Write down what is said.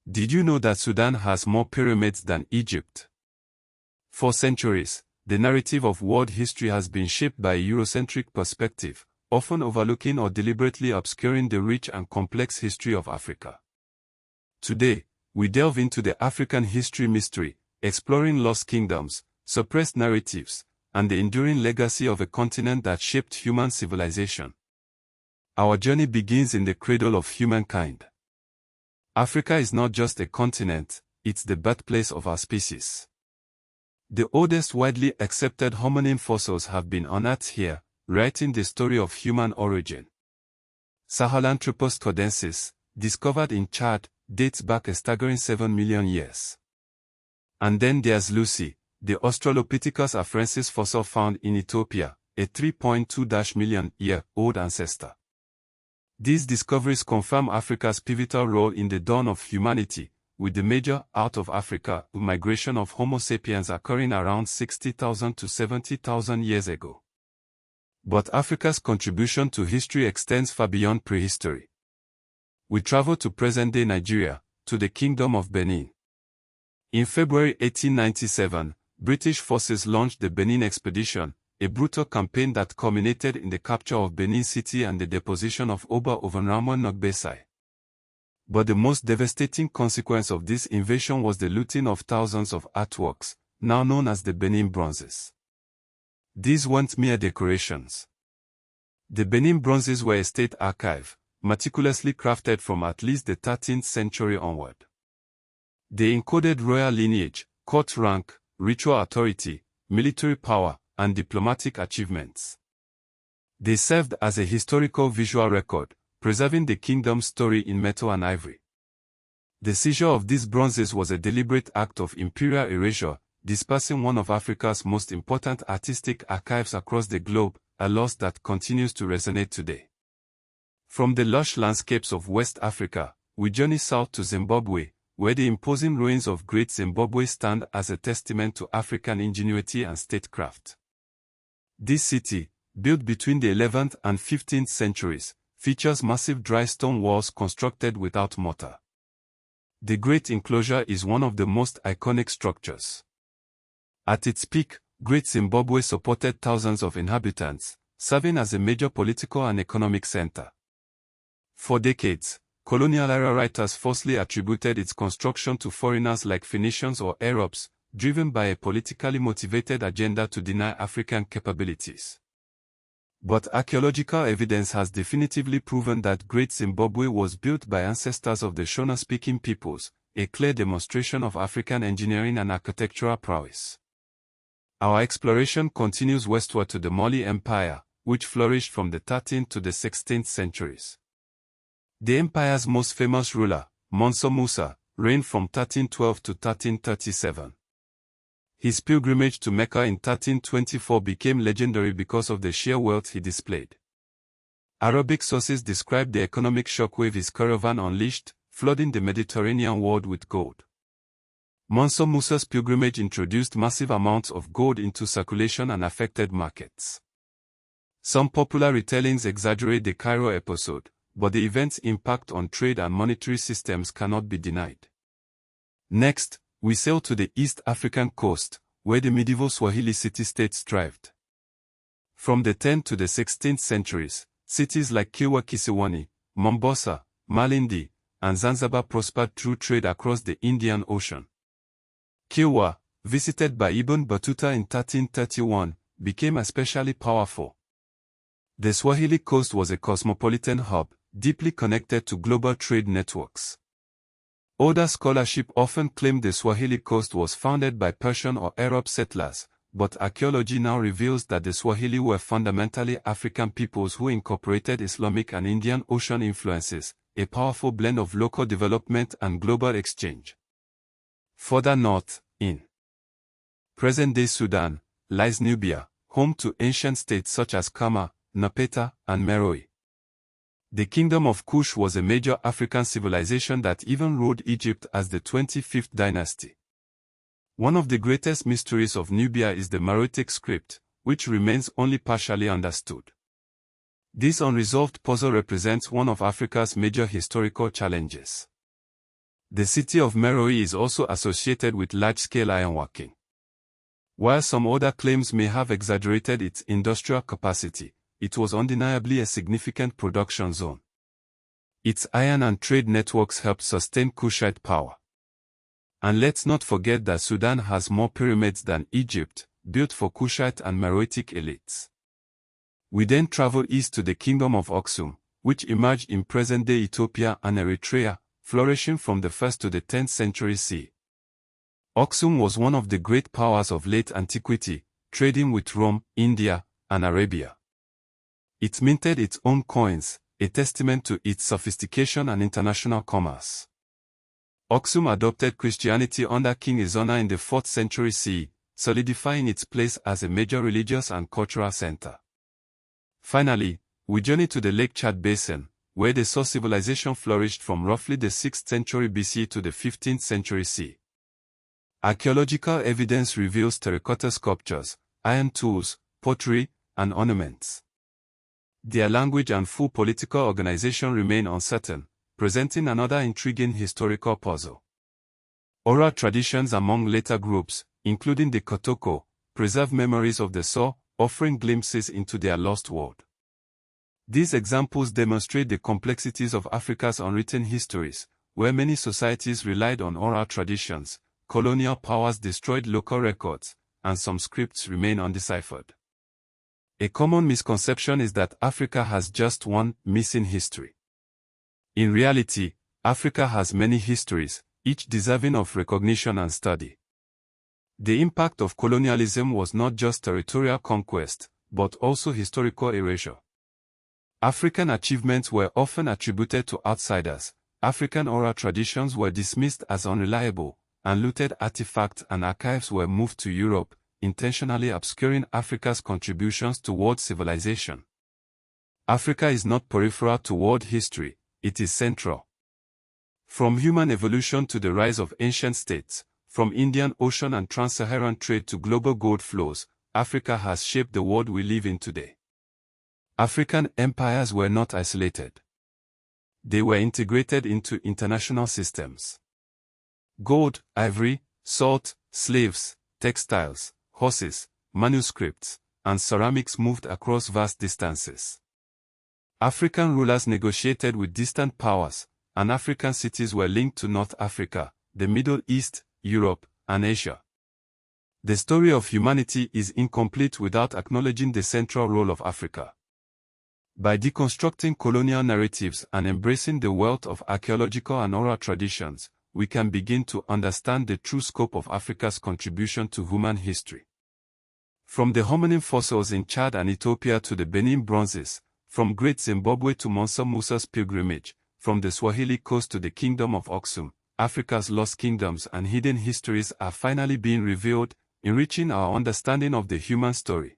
Did you know that Sudan has more pyramids than Egypt? For centuries, the narrative of world history has been shaped by a Eurocentric perspective, often overlooking or deliberately obscuring the rich and complex history of Africa. Today, we delve into the African history mystery, exploring lost kingdoms, suppressed narratives, and the enduring legacy of a continent that shaped human civilization. Our journey begins in the cradle of humankind. Africa is not just a continent, it's the birthplace of our species. The oldest widely accepted hominin fossils have been unearthed here, writing the story of human origin. Sahelanthropus caudensis, discovered in Chad, dates back a staggering 7 million years. And then there's Lucy, the Australopithecus afarensis fossil found in Ethiopia, a 3.2-million-year-old ancestor. These discoveries confirm Africa's pivotal role in the dawn of humanity, with the major out-of-Africa migration of Homo sapiens occurring around 60,000 to 70,000 years ago. But Africa's contribution to history extends far beyond prehistory. We travel to present-day Nigeria, to the Kingdom of Benin. In February 1897, British forces launched the Benin Expedition, a brutal campaign that culminated in the capture of Benin City and the deposition of Oba Ovanramon Nogbesai. But the most devastating consequence of this invasion was the looting of thousands of artworks, now known as the Benin Bronzes. These weren't mere decorations. The Benin Bronzes were a state archive, meticulously crafted from at least the 13th century onward. They encoded royal lineage, court rank, ritual authority, military power, and diplomatic achievements. They served as a historical visual record, preserving the kingdom's story in metal and ivory. The seizure of these bronzes was a deliberate act of imperial erasure, dispersing one of Africa's most important artistic archives across the globe, a loss that continues to resonate today. From the lush landscapes of West Africa, we journey south to Zimbabwe, where the imposing ruins of Great Zimbabwe stand as a testament to African ingenuity and statecraft. This city, built between the 11th and 15th centuries, features massive dry stone walls constructed without mortar. The Great Enclosure is one of the most iconic structures. At its peak, Great Zimbabwe supported thousands of inhabitants, serving as a major political and economic center. For decades, colonial-era writers falsely attributed its construction to foreigners like Phoenicians or Arabs, driven by a politically motivated agenda to deny African capabilities. But archaeological evidence has definitively proven that Great Zimbabwe was built by ancestors of the Shona-speaking peoples, a clear demonstration of African engineering and architectural prowess. Our exploration continues westward to the Mali Empire, which flourished from the 13th to the 16th centuries. The empire's most famous ruler, Musa, reigned from 1312 to 1337. His pilgrimage to Mecca in 1324 became legendary because of the sheer wealth he displayed. Arabic sources describe the economic shockwave his caravan unleashed, flooding the Mediterranean world with gold. Musa's pilgrimage introduced massive amounts of gold into circulation and affected markets. Some popular retellings exaggerate the Cairo episode, but the event's impact on trade and monetary systems cannot be denied. Next, we sail to the East African coast, where the medieval Swahili city-states thrived. From the 10th to the 16th centuries, cities like Kilwa Kisiwani, Mombasa, Malindi, and Zanzibar prospered through trade across the Indian Ocean. Kilwa, visited by Ibn Battuta in 1331, became especially powerful. The Swahili coast was a cosmopolitan hub, deeply connected to global trade networks. Older scholarship often claimed the Swahili coast was founded by Persian or Arab settlers, but archaeology now reveals that the Swahili were fundamentally African peoples who incorporated Islamic and Indian Ocean influences, a powerful blend of local development and global exchange. Further north, in present-day Sudan, lies Nubia, home to ancient states such as Kama, Napeta, and Meroe. The Kingdom of Kush was a major African civilization that even ruled Egypt as the 25th dynasty. One of the greatest mysteries of Nubia is the Meroitic script, which remains only partially understood. This unresolved puzzle represents one of Africa's major historical challenges. The city of Meroe is also associated with large-scale ironworking. While some other claims may have exaggerated its industrial capacity, it was undeniably a significant production zone. Its iron and trade networks helped sustain Kushite power. And let's not forget that Sudan has more pyramids than Egypt, built for Kushite and Meroitic elites. We then travel east to the Kingdom of Aksum, which emerged in present-day Ethiopia and Eritrea, flourishing from the 1st to the 10th century CE. Aksum was one of the great powers of late antiquity, trading with Rome, India, and Arabia. It minted its own coins, a testament to its sophistication and international commerce. Aksum adopted Christianity under King Ezana in the 4th century CE, solidifying its place as a major religious and cultural center. Finally, we journey to the Lake Chad Basin, where the Saw civilization flourished from roughly the 6th century BC to the 15th century CE. Archaeological evidence reveals terracotta sculptures, iron tools, pottery, and ornaments. Their language and full political organization remain uncertain, presenting another intriguing historical puzzle. Oral traditions among later groups, including the Kotoko, preserve memories of the Saw, offering glimpses into their lost world. These examples demonstrate the complexities of Africa's unwritten histories, where many societies relied on oral traditions, colonial powers destroyed local records, and some scripts remain undeciphered. A common misconception is that Africa has just one missing history. In reality, Africa has many histories, each deserving of recognition and study. The impact of colonialism was not just territorial conquest, but also historical erasure. African achievements were often attributed to outsiders, African oral traditions were dismissed as unreliable, and looted artifacts and archives were moved to Europe, intentionally obscuring Africa's contributions to world civilization. Africa is not peripheral to world history, it is central. From human evolution to the rise of ancient states, from Indian Ocean and trans-Saharan trade to global gold flows, Africa has shaped the world we live in today. African empires were not isolated. They were integrated into international systems. Gold, ivory, salt, slaves, textiles, horses, manuscripts, and ceramics moved across vast distances. African rulers negotiated with distant powers, and African cities were linked to North Africa, the Middle East, Europe, and Asia. The story of humanity is incomplete without acknowledging the central role of Africa. By deconstructing colonial narratives and embracing the wealth of archaeological and oral traditions, we can begin to understand the true scope of Africa's contribution to human history. From the hominin fossils in Chad and Ethiopia to the Benin bronzes, from Great Zimbabwe to Musa's pilgrimage, from the Swahili coast to the Kingdom of Aksum, Africa's lost kingdoms and hidden histories are finally being revealed, enriching our understanding of the human story.